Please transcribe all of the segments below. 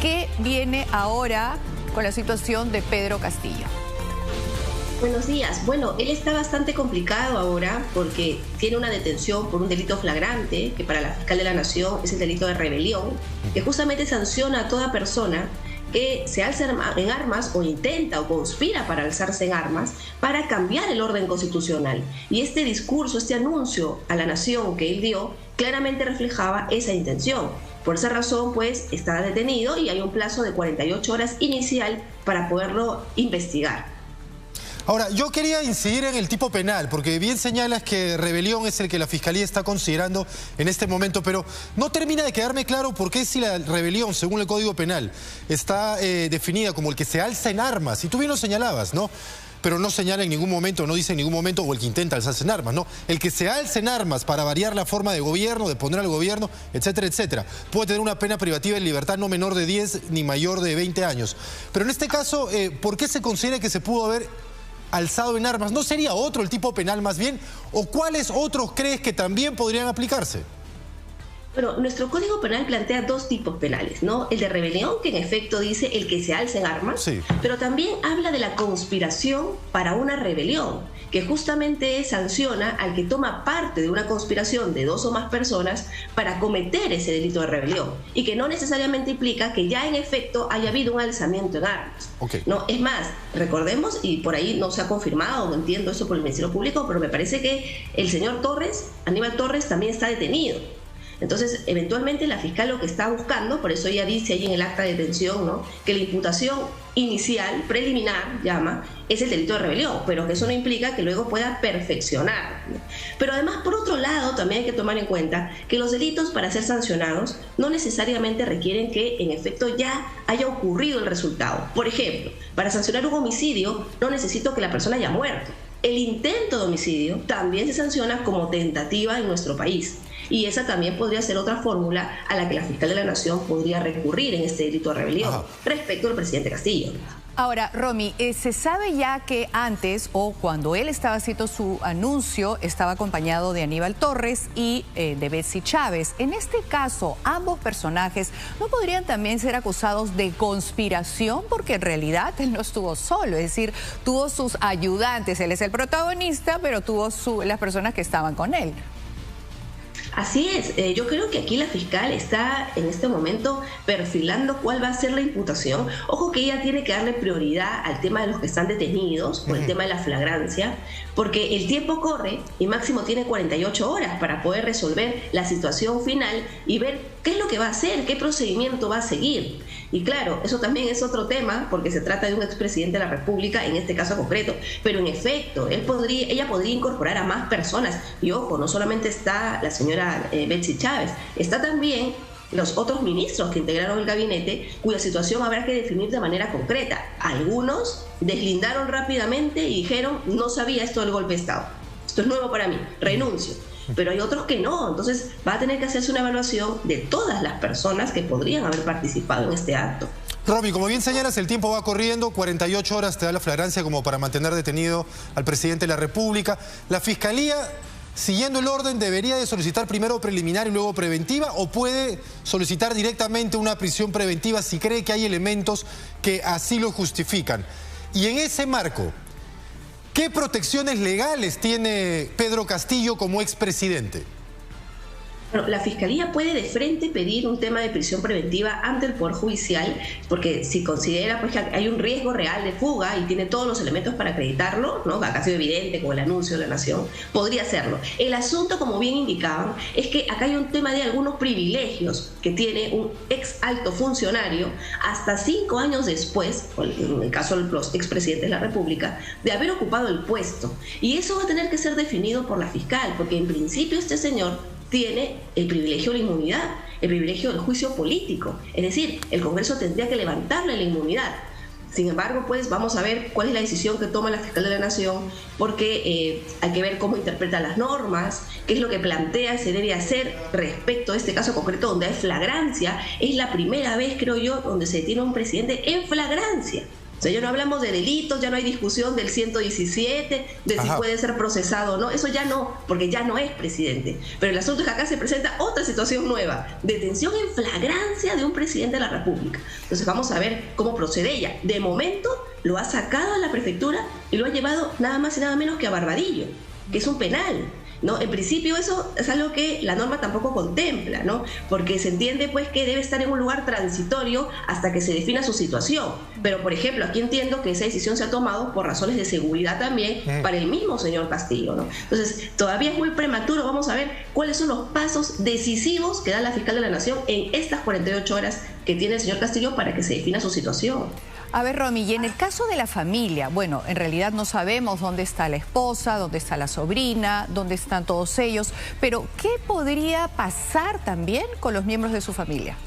¿Qué viene ahora con la situación de Pedro Castillo? Buenos días. Bueno, él está bastante complicado ahora porque tiene una detención por un delito flagrante, que para la fiscal de la Nación es el delito de rebelión, que justamente sanciona a toda persona que se alza en armas o intenta o conspira para alzarse en armas para cambiar el orden constitucional. Y este discurso, este anuncio a la nación que él dio, claramente reflejaba esa intención. Por esa razón, pues, está detenido y hay un plazo de 48 horas inicial para poderlo investigar. Ahora, yo quería incidir en el tipo penal, porque bien señalas que rebelión es el que la Fiscalía está considerando en este momento, pero no termina de quedarme claro por qué si la rebelión, según el Código Penal, está definida como el que se alza en armas, y tú bien lo señalabas, ¿no? Pero no señala en ningún momento, no dice en ningún momento, o el que intenta alzarse en armas, ¿no? El que se alza en armas para variar la forma de gobierno, de poner al gobierno, etcétera, etcétera, puede tener una pena privativa de libertad no menor de 10 ni mayor de 20 años. Pero en este caso, ¿por qué se considera que se pudo haber alzado en armas? ¿No sería otro el tipo penal más bien? ¿O cuáles otros crees que también podrían aplicarse? Bueno, nuestro Código Penal plantea dos tipos penales, ¿no? El de rebelión, que en efecto dice el que se alza en armas, sí, pero también habla de la conspiración para una rebelión, que justamente sanciona al que toma parte de una conspiración de dos o más personas para cometer ese delito de rebelión, y que no necesariamente implica que ya en efecto haya habido un alzamiento en armas. Okay. No, es más, recordemos, y por ahí no se ha confirmado, no entiendo eso por el Ministerio Público, pero me parece que el señor Torres, Aníbal Torres, también está detenido. Entonces, eventualmente la fiscal lo que está buscando, por eso ella dice ahí en el acta de detención, ¿no?, que la imputación inicial, preliminar, llama, es el delito de rebelión, pero que eso no implica que luego pueda perfeccionar, ¿no? Pero además, por otro lado, también hay que tomar en cuenta que los delitos, para ser sancionados, no necesariamente requieren que en efecto ya haya ocurrido el resultado. Por ejemplo, para sancionar un homicidio no necesito que la persona haya muerto. El intento de homicidio también se sanciona como tentativa en nuestro país. Y esa también podría ser otra fórmula a la que la fiscal de la Nación podría recurrir en este delito de rebelión respecto al presidente Castillo. Ahora, Romy, se sabe ya que antes o cuando él estaba haciendo su anuncio estaba acompañado de Aníbal Torres y de Betsy Chávez. En este caso, ambos personajes no podrían también ser acusados de conspiración, porque en realidad él no estuvo solo, es decir, tuvo sus ayudantes, él es el protagonista, pero tuvo las personas que estaban con él. Así es, yo creo que aquí la fiscal está en este momento perfilando cuál va a ser la imputación. Ojo que ella tiene que darle prioridad al tema de los que están detenidos, por el tema de la flagrancia, porque el tiempo corre y máximo tiene 48 horas para poder resolver la situación final y ver qué es lo que va a hacer, qué procedimiento va a seguir. Y claro, eso también es otro tema, porque se trata de un expresidente de la República, en este caso concreto, pero en efecto, ella podría incorporar a más personas. Y ojo, no solamente está la señora Betsy Chávez, está también los otros ministros que integraron el gabinete, cuya situación habrá que definir de manera concreta. Algunos deslindaron rápidamente y dijeron, no sabía esto del golpe de Estado, esto es nuevo para mí, renuncio. Pero hay otros que no, entonces va a tener que hacerse una evaluación de todas las personas que podrían haber participado en este acto. Romy, como bien señalas, el tiempo va corriendo, 48 horas te da la flagrancia como para mantener detenido al presidente de la República. La Fiscalía, siguiendo el orden, debería de solicitar primero preliminar y luego preventiva, o puede solicitar directamente una prisión preventiva si cree que hay elementos que así lo justifican. Y en ese marco, ¿qué protecciones legales tiene Pedro Castillo como expresidente? Bueno, la Fiscalía puede de frente pedir un tema de prisión preventiva ante el Poder Judicial, porque si considera, pues, que hay un riesgo real de fuga y tiene todos los elementos para acreditarlo, ¿no?, acá ha sido evidente con el anuncio de la Nación, podría hacerlo. El asunto, como bien indicaban, es que acá hay un tema de algunos privilegios que tiene un ex alto funcionario hasta 5 años después, en el caso de los expresidentes de la República, de haber ocupado el puesto. Y eso va a tener que ser definido por la fiscal, porque en principio este señor tiene el privilegio de la inmunidad, el privilegio del juicio político. Es decir, el Congreso tendría que levantarle la inmunidad. Sin embargo, pues vamos a ver cuál es la decisión que toma la fiscal de la Nación, porque hay que ver cómo interpreta las normas, qué es lo que plantea se debe hacer respecto a este caso concreto donde hay flagrancia. Es la primera vez, creo yo, donde se detiene a un presidente en flagrancia. O sea, ya no hablamos de delitos, ya no hay discusión del 117, de si puede ser procesado o no. Eso ya no, porque ya no es presidente. Pero el asunto es que acá se presenta otra situación nueva. Detención en flagrancia de un presidente de la República. Entonces vamos a ver cómo procede ella. De momento lo ha sacado a la prefectura y lo ha llevado nada más y nada menos que a Barbadillo, que es un penal, ¿no? En principio eso es algo que la norma tampoco contempla, ¿no? Porque se entiende pues que debe estar en un lugar transitorio hasta que se defina su situación. Pero por ejemplo, aquí entiendo que esa decisión se ha tomado por razones de seguridad también para el mismo señor Castillo, ¿no? Entonces todavía es muy prematuro. Vamos a ver cuáles son los pasos decisivos que da la fiscal de la Nación en estas 48 horas que tiene el señor Castillo para que se defina su situación. A ver, Romy, y en el caso de la familia, bueno, en realidad no sabemos dónde está la esposa, dónde está la sobrina, dónde están todos ellos, pero ¿qué podría pasar también con los miembros de su familia?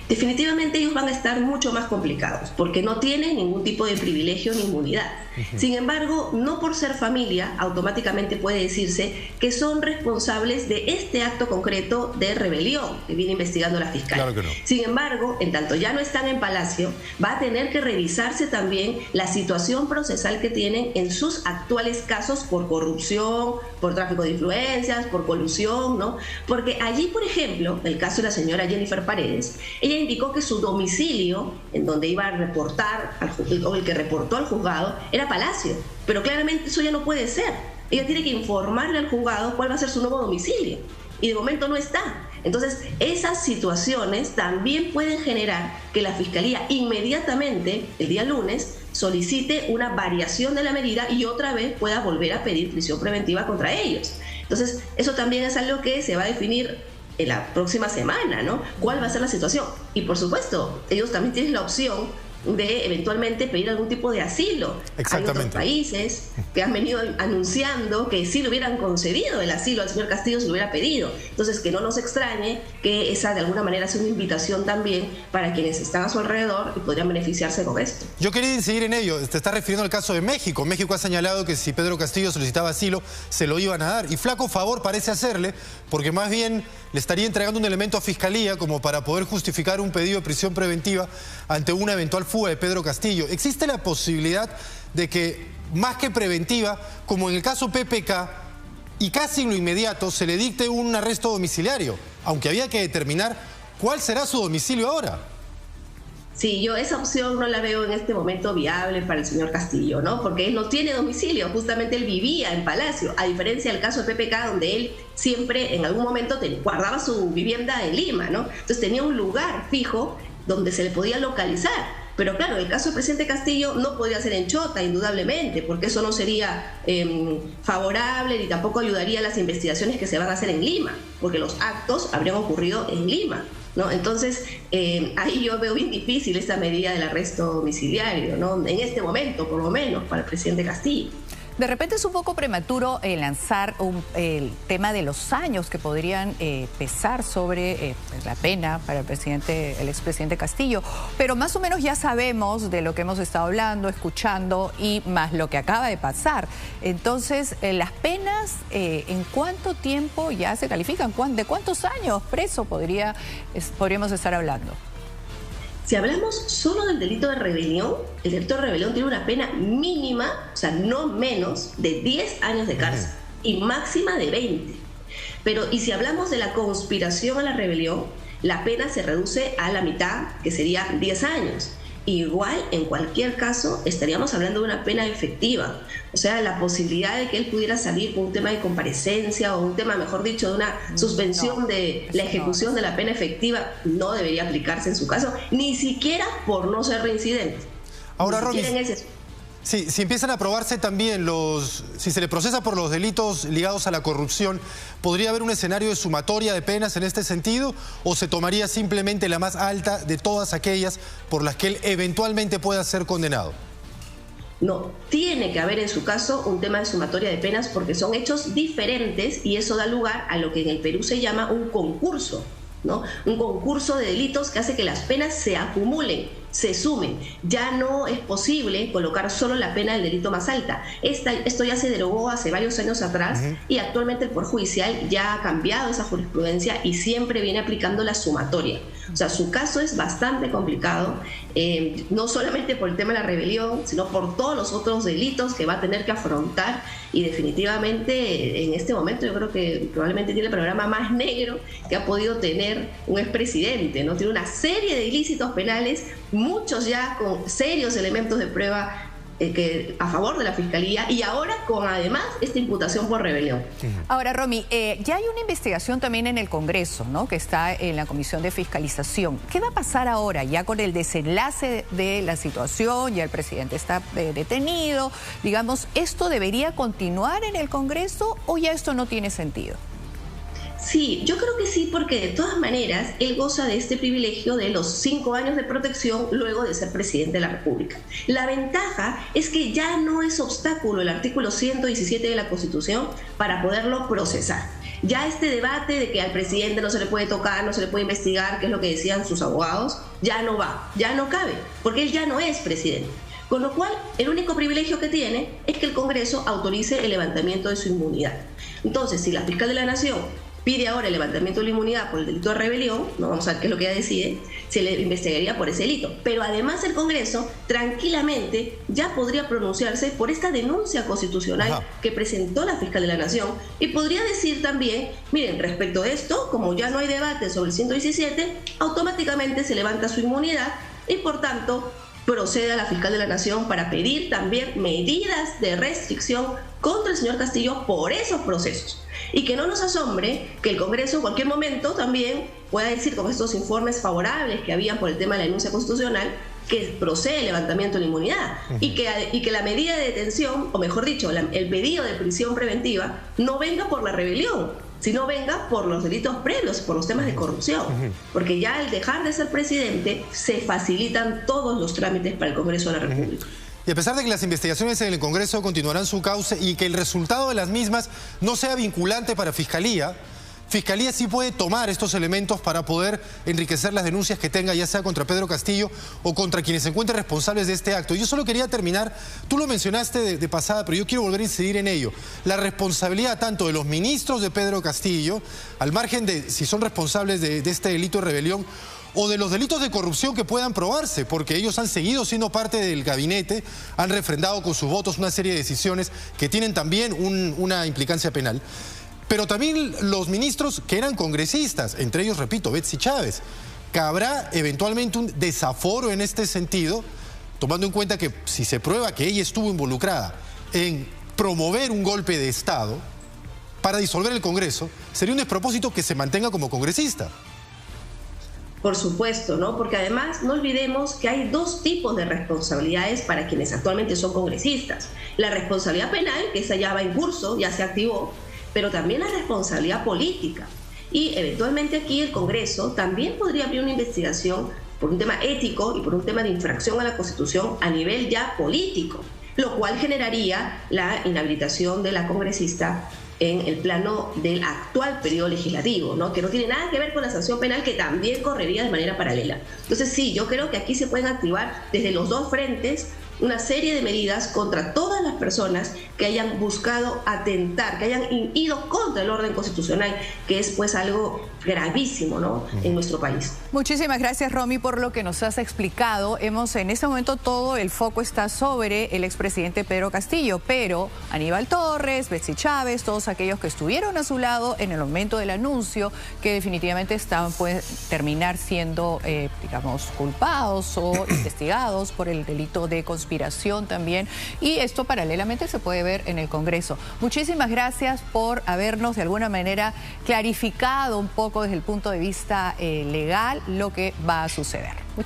Definitivamente ellos van a estar mucho más complicados porque no tienen ningún tipo de privilegio ni inmunidad. Sin embargo, no por ser familia automáticamente puede decirse que son responsables de este acto concreto de rebelión que viene investigando la fiscal. Claro que no. Sin embargo, en tanto ya no están en Palacio, va a tener que revisarse también la situación procesal que tienen en sus actuales casos por corrupción, por tráfico de influencias, por colusión, ¿no? Porque allí, por ejemplo, el caso de la señora Jennifer Paredes, ella indicó que su domicilio, en donde iba a reportar, o el que reportó al juzgado, era Palacio. Pero claramente eso ya no puede ser. Ella tiene que informarle al juzgado cuál va a ser su nuevo domicilio. Y de momento no está. Entonces, esas situaciones también pueden generar que la Fiscalía inmediatamente, el día lunes, solicite una variación de la medida y otra vez pueda volver a pedir prisión preventiva contra ellos. Entonces, eso también es algo que se va a definir en la próxima semana, ¿no? ¿Cuál va a ser la situación? Y por supuesto, ellos también tienen la opción de eventualmente pedir algún tipo de asilo. Hay otros países que han venido anunciando que si le hubieran concedido el asilo al señor Castillo, se lo hubiera pedido. Entonces, que no nos extrañe que esa de alguna manera sea una invitación también para quienes están a su alrededor y podrían beneficiarse con esto. Yo quería incidir en ello. Te está refiriendo al caso de México. México ha señalado que si Pedro Castillo solicitaba asilo, se lo iban a dar. Y flaco favor parece hacerle, porque más bien le estaría entregando un elemento a Fiscalía como para poder justificar un pedido de prisión preventiva ante una eventual fuga de Pedro Castillo. ¿Existe la posibilidad de que, más que preventiva, como en el caso PPK, y casi en lo inmediato, se le dicte un arresto domiciliario, aunque había que determinar cuál será su domicilio ahora? Sí, yo esa opción no la veo en este momento viable para el señor Castillo, ¿no? Porque él no tiene domicilio, justamente él vivía en Palacio, a diferencia del caso de PPK, donde él siempre en algún momento guardaba su vivienda en Lima, ¿no? Entonces tenía un lugar fijo donde se le podía localizar. Pero claro, el caso del presidente Castillo no podría ser en Chota, indudablemente, porque eso no sería favorable ni tampoco ayudaría a las investigaciones que se van a hacer en Lima, porque los actos habrían ocurrido en Lima, ¿no? Entonces, ahí yo veo bien difícil esta medida del arresto domiciliario, ¿no? En este momento, por lo menos, para el presidente Castillo. De repente es un poco prematuro lanzar el tema de los años que podrían pesar sobre la pena para el expresidente Castillo, pero más o menos ya sabemos de lo que hemos estado hablando, escuchando y más lo que acaba de pasar. Entonces, las penas, ¿en cuánto tiempo ya se califican? ¿De cuántos años preso podríamos estar hablando? Si hablamos solo del delito de rebelión, el delito de rebelión tiene una pena mínima, o sea, no menos de 10 años de cárcel y máxima de 20. Pero, y si hablamos de la conspiración a la rebelión, la pena se reduce a la mitad, que sería 10 años. Igual, en cualquier caso, estaríamos hablando de una pena efectiva. O sea, la posibilidad de que él pudiera salir con un tema de comparecencia o un tema, mejor dicho, de una suspensión de la ejecución de la pena efectiva no debería aplicarse en su caso, ni siquiera por no ser reincidente. Ahora, Romy, sí, si empiezan a aprobarse también si se le procesa por los delitos ligados a la corrupción, ¿podría haber un escenario de sumatoria de penas en este sentido o se tomaría simplemente la más alta de todas aquellas por las que él eventualmente pueda ser condenado? No, tiene que haber en su caso un tema de sumatoria de penas porque son hechos diferentes y eso da lugar a lo que en el Perú se llama un concurso, ¿no? Un concurso de delitos que hace que las penas se acumulen se sumen. Ya no es posible colocar solo la pena del delito más alta. Esto ya se derogó hace varios años atrás y actualmente el Poder Judicial ya ha cambiado esa jurisprudencia y siempre viene aplicando la sumatoria. O sea, su caso es bastante complicado, no solamente por el tema de la rebelión, sino por todos los otros delitos que va a tener que afrontar, y definitivamente en este momento yo creo que probablemente tiene el programa más negro que ha podido tener un expresidente, ¿no? Tiene una serie de ilícitos penales, muchos ya con serios elementos de prueba a favor de la Fiscalía, y ahora con además esta imputación por rebelión. Ahora, Romy, ya hay una investigación también en el Congreso, ¿no?, que está en la Comisión de Fiscalización. ¿Qué va a pasar ahora ya con el desenlace de la situación? Ya el presidente está detenido. Digamos, ¿esto debería continuar en el Congreso o ya esto no tiene sentido? Sí, yo creo que sí, porque de todas maneras él goza de este privilegio de los 5 años de protección luego de ser presidente de la República. La ventaja es que ya no es obstáculo el artículo 117 de la Constitución para poderlo procesar. Ya este debate de que al presidente no se le puede tocar, no se le puede investigar, que es lo que decían sus abogados, ya no va, ya no cabe, porque él ya no es presidente. Con lo cual, el único privilegio que tiene es que el Congreso autorice el levantamiento de su inmunidad. Entonces, si la fiscal de la Nación pide ahora el levantamiento de la inmunidad por el delito de rebelión, no vamos a ver qué es lo que ella decide, se le investigaría por ese delito. Pero además el Congreso tranquilamente ya podría pronunciarse por esta denuncia constitucional que presentó la fiscal de la Nación, y podría decir también, miren, respecto de esto, como ya no hay debate sobre el 117, automáticamente se levanta su inmunidad y por tanto procede a la fiscal de la Nación para pedir también medidas de restricción contra el señor Castillo por esos procesos. Y que no nos asombre que el Congreso en cualquier momento también pueda decir, con estos informes favorables que habían por el tema de la denuncia constitucional, que procede el levantamiento de la inmunidad y que la medida de detención, o mejor dicho, el pedido de prisión preventiva, no venga por la rebelión, sino venga por los delitos previos, por los temas de corrupción. Porque ya al dejar de ser presidente, se facilitan todos los trámites para el Congreso de la República. Y a pesar de que las investigaciones en el Congreso continuarán su cauce y que el resultado de las mismas no sea vinculante para Fiscalía sí puede tomar estos elementos para poder enriquecer las denuncias que tenga, ya sea contra Pedro Castillo o contra quienes se encuentren responsables de este acto. Yo solo quería terminar, tú lo mencionaste de pasada, pero yo quiero volver a incidir en ello. La responsabilidad tanto de los ministros de Pedro Castillo, al margen de si son responsables de este delito de rebelión, o de los delitos de corrupción que puedan probarse, porque ellos han seguido siendo parte del gabinete, han refrendado con sus votos una serie de decisiones que tienen también una implicancia penal. Pero también los ministros que eran congresistas, entre ellos, repito, Betsy Chávez. ¿Cabrá eventualmente un desaforo en este sentido, tomando en cuenta que si se prueba que ella estuvo involucrada en promover un golpe de Estado para disolver el Congreso, sería un despropósito que se mantenga como congresista? Por supuesto, ¿no? Porque además no olvidemos que hay 2 tipos de responsabilidades para quienes actualmente son congresistas. La responsabilidad penal, que esa ya va en curso, ya se activó, pero también la responsabilidad política. Y eventualmente aquí el Congreso también podría abrir una investigación por un tema ético y por un tema de infracción a la Constitución a nivel ya político, lo cual generaría la inhabilitación de la congresista en el plano del actual periodo legislativo, ¿no? Que no tiene nada que ver con la sanción penal, que también correría de manera paralela. Entonces sí, yo creo que aquí se pueden activar desde los 2 frentes una serie de medidas contra todas las personas que hayan buscado atentar, que hayan ido contra el orden constitucional, que es pues algo gravísimo, ¿no?, en nuestro país. Muchísimas gracias, Romy, por lo que nos has explicado. En este momento todo el foco está sobre el expresidente Pedro Castillo, pero Aníbal Torres, Betsy Chávez, todos aquellos que estuvieron a su lado en el momento del anuncio, que definitivamente pueden terminar siendo, digamos, culpados o investigados por el delito de conspiración también. Y esto paralelamente se puede ver en el Congreso. Muchísimas gracias por habernos de alguna manera clarificado un poco desde el punto de vista legal lo que va a suceder.